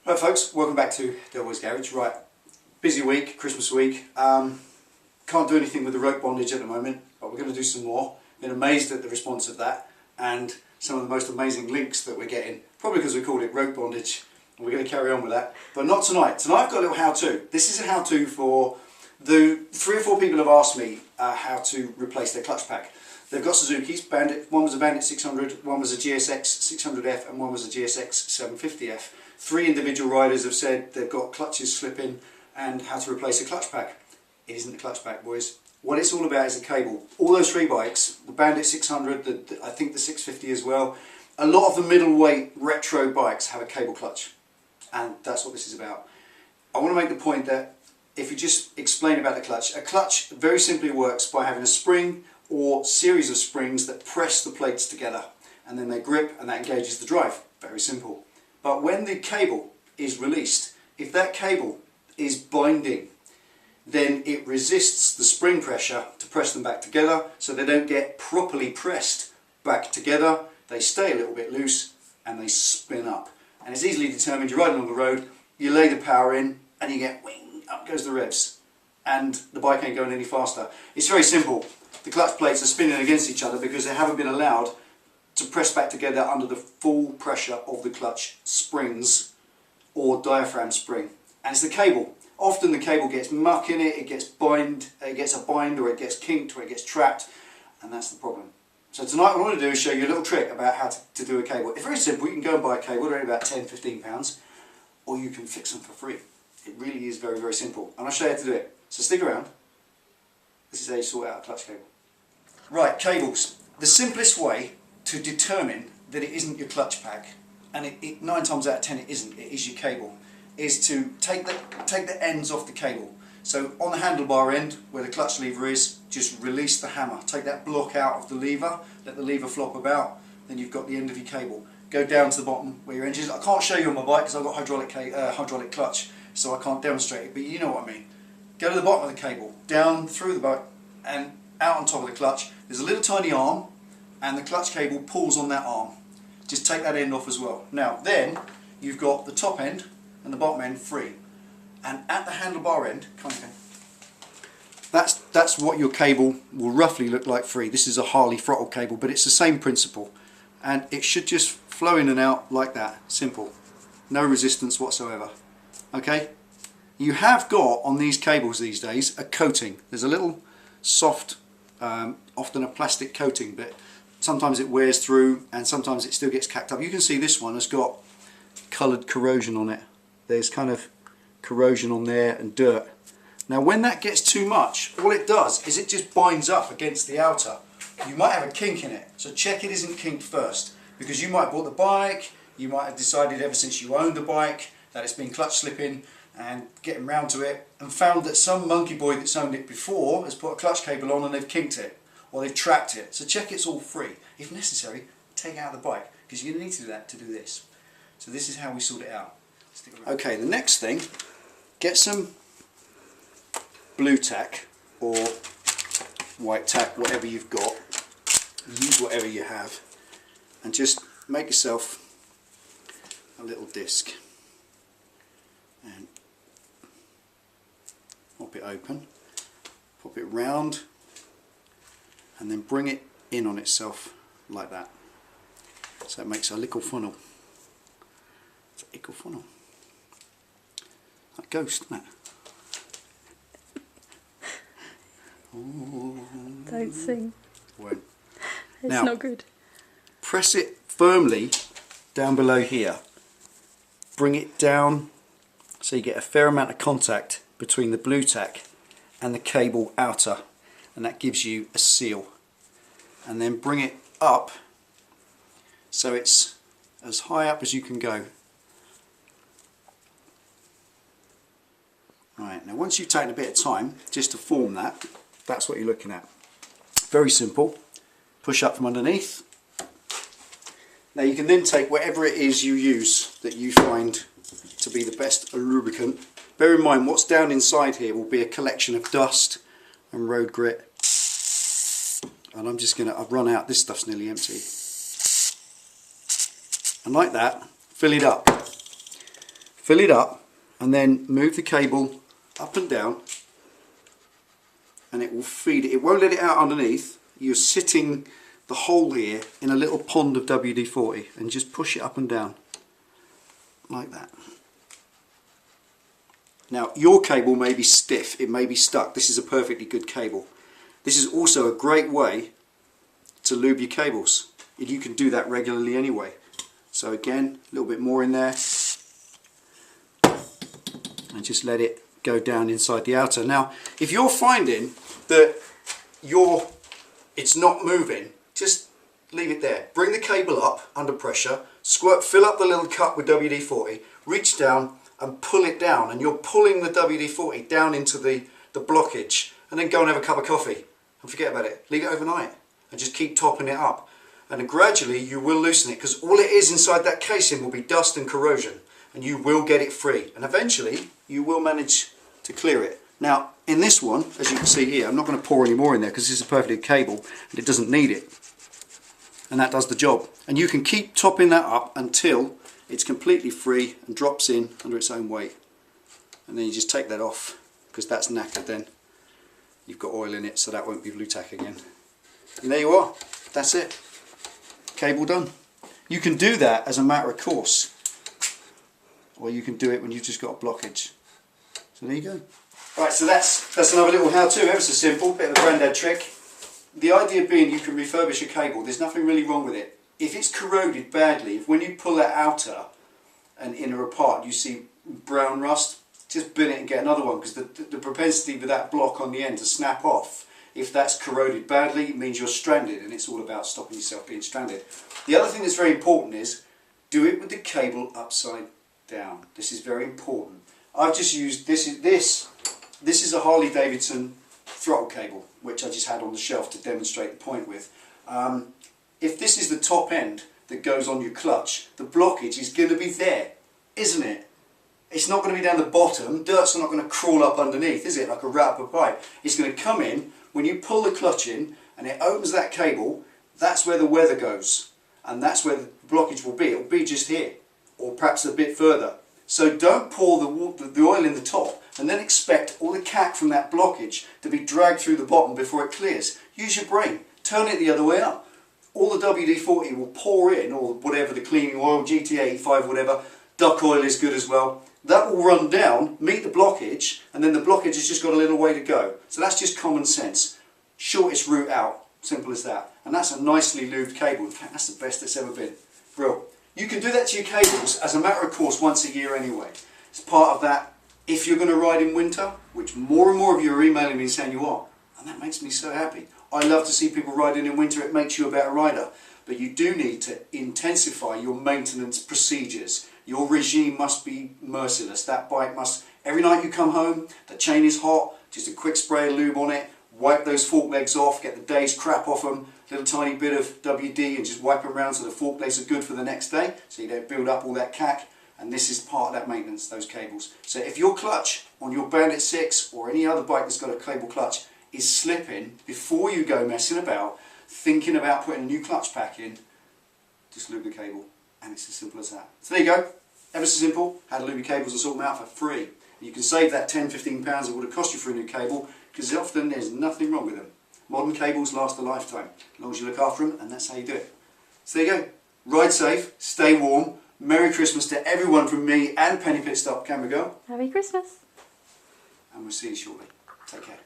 Right folks, welcome back to Delboy's Garage. Right, busy week, Christmas week. Can't do anything with the rope bondage at the moment, but we're going to do some more. Been amazed at the response of that and some of the most amazing links that we're getting, probably because we called it rope bondage, and we're going to carry on with that. But not tonight. Tonight I've got a little how-to. This is a how-to for the 3 or 4 people have asked me how to replace their clutch pack. They've got Suzuki's, Bandit, one was a Bandit 600, one was a GSX 600F and one was a GSX 750F. 3 individual riders have said they've got clutches slipping and how to replace a clutch pack. It isn't the clutch pack, boys. What it's all about is the cable. All those 3 bikes, the Bandit 600, I think the 650 as well, a lot of the middleweight retro bikes have a cable clutch, and that's what this is about. I want to make the point that if you just explain about the clutch, a clutch very simply works by having a spring or series of springs that press the plates together, and then they grip and that engages the drive. Very simple. But when the cable is released, if that cable is binding, then it resists the spring pressure to press them back together, so they don't get properly pressed back together. They stay a little bit loose and they spin up. And it's easily determined. You're riding on the road, you lay the power in and you get wing, up goes the revs, and the bike ain't going any faster. It's very simple. The clutch plates are spinning against each other because they haven't been allowed to press back together under the full pressure of the clutch springs or diaphragm spring. And it's the cable. Often the cable gets muck in it, it gets a bind, or it gets kinked, or it gets trapped, and that's the problem. So tonight what I want to do is show you a little trick about how to do a cable. It's very simple. You can go and buy a cable, they're only about £10–15, or you can fix them for free. It really is very, very simple. And I'll show you how to do it. So stick around. This is how you sort out a clutch cable. Right, cables. The simplest way to determine that it isn't your clutch pack, and 9 times out of 10 it isn't, it is your cable, is to take the ends off the cable. So on the handlebar end where the clutch lever is, just release the hammer, take that block out of the lever, let the lever flop about, then you've got the end of your cable. Go down to the bottom where your engine is. I can't show you on my bike because I've got hydraulic clutch, so I can't demonstrate it, but you know what I mean. Go to the bottom of the cable, down through the bike and out on top of the clutch. There's a little tiny arm and the clutch cable pulls on that arm. Just take that end off as well. Now then you've got the top end and the bottom end free, and at the handlebar end, that's what your cable will roughly look like free. This is a Harley throttle cable, but it's the same principle, and it should just flow in and out like that. Simple, no resistance whatsoever. Okay, you have got on these cables these days a coating. There's a little soft, often a plastic coating, but sometimes it wears through and sometimes it still gets cacked up. You can see this one has got coloured corrosion on it. There's kind of corrosion on there and dirt. Now when that gets too much, all it does is it just binds up against the outer. You might have a kink in it, so check it isn't kinked first, because you might have bought the bike, you might have decided ever since you owned the bike that it's been clutch slipping and getting round to it, and found that some monkey boy that's owned it before has put a clutch cable on and they've kinked it, or they've trapped it. So check it's all free. If necessary, take it out of the bike, because you're going to need to do that to do this. So this is how we sort it out. Okay, the next thing, get some blue tack or white tack, whatever you've got. Use whatever you have, and just make yourself a little disc and pop it open, pop it round, and then bring it in on itself like that. So it makes a little funnel. It's a little funnel. Like ghost, isn't it? Don't sing. Won't. It's now, not good. Press it firmly down below here. Bring it down so you get a fair amount of contact between the blue tack and the cable outer, and that gives you a seal. And then bring it up so it's as high up as you can go. Right, now once you've taken a bit of time just to form that, that's what you're looking at. Very simple. Push up from underneath. Now you can then take whatever it is you use that you find to be the best lubricant. Bear in mind what's down inside here will be a collection of dust and road grit. And I've run out, this stuff's nearly empty. And like that, fill it up. fill it up, and then move the cable up and down, and it will feed it. It won't let it out underneath. You're sitting the hole here in a little pond of WD-40, and just push it up and down like that. Now your cable may be stiff, it may be stuck. This is a perfectly good cable. This is also a great way to lube your cables. You can do that regularly anyway. So again, a little bit more in there, and just let it go down inside the outer. Now if you're finding that it's not moving, just leave it there. Bring the cable up under pressure, fill up the little cup with WD-40, reach down and pull it down, and you're pulling the WD-40 down into the blockage, and then go and have a cup of coffee and forget about it. Leave it overnight and just keep topping it up, and then gradually you will loosen it, because all it is inside that casing will be dust and corrosion, and you will get it free, and eventually you will manage to clear it. Now in this one, as you can see here, I'm not going to pour any more in there because this is a perfectly good cable and it doesn't need it, and that does the job. And you can keep topping that up until it's completely free and drops in under its own weight, and then you just take that off, because that's knackered then. You've got oil in it, so that won't be blue tack again. And there you are, that's it, cable done. You can do that as a matter of course, or you can do it when you've just got a blockage. So there you go. Right, so that's another little how-to, ever so simple, bit of a granddad trick. The idea being you can refurbish a cable, there's nothing really wrong with it. If it's corroded badly, if when you pull that outer and inner apart you see brown rust, just bin it and get another one, because the propensity with that block on the end to snap off, if that's corroded badly, it means you're stranded, and it's all about stopping yourself being stranded. The other thing that's very important is do it with the cable upside down. This is very important. I've just used this is a Harley Davidson throttle cable, which I just had on the shelf to demonstrate the point with. If this is the top end that goes on your clutch, the blockage is going to be there, isn't it? It's not going to be down the bottom. Dirt's not going to crawl up underneath, is it, like a rat up a pipe? It's going to come in when you pull the clutch in and it opens that cable. That's where the weather goes, and that's where the blockage will be. It will be just here, or perhaps a bit further. So don't pour the oil in the top and then expect all the cack from that blockage to be dragged through the bottom before it clears. Use your brain. Turn it the other way up. All the WD-40 will pour in, or whatever, the cleaning oil, GT85, whatever. Duck oil is good as well. That will run down, meet the blockage, and then the blockage has just got a little way to go. So that's just common sense. Shortest route out. Simple as that. And that's a nicely lubed cable. In fact, that's the best that's ever been. Brilliant. You can do that to your cables as a matter of course once a year anyway. It's part of that. If you're going to ride in winter, which more and more of you are emailing me saying you are, and that makes me so happy. I love to see people riding in winter, it makes you a better rider. But you do need to intensify your maintenance procedures. Your regime must be merciless. That bike must, every night you come home, the chain is hot, just a quick spray of lube on it, wipe those fork legs off, get the day's crap off them, little tiny bit of WD and just wipe them around so the fork legs are good for the next day, so you don't build up all that cack. And this is part of that maintenance, those cables. So if your clutch on your Bandit 6 or any other bike that's got a cable clutch is slipping, before you go messing about, thinking about putting a new clutch pack in, just lube the cable, and it's as simple as that. So there you go, ever so simple, how to lube your cables and sort them out for free. And you can save that £10–15 it would have cost you for a new cable, because often there's nothing wrong with them. Modern cables last a lifetime, as long as you look after them, and that's how you do it. So there you go, ride safe, stay warm, Merry Christmas to everyone from me and Penny Pit Stop Camera Girl. Merry Christmas. And we'll see you shortly. Take care.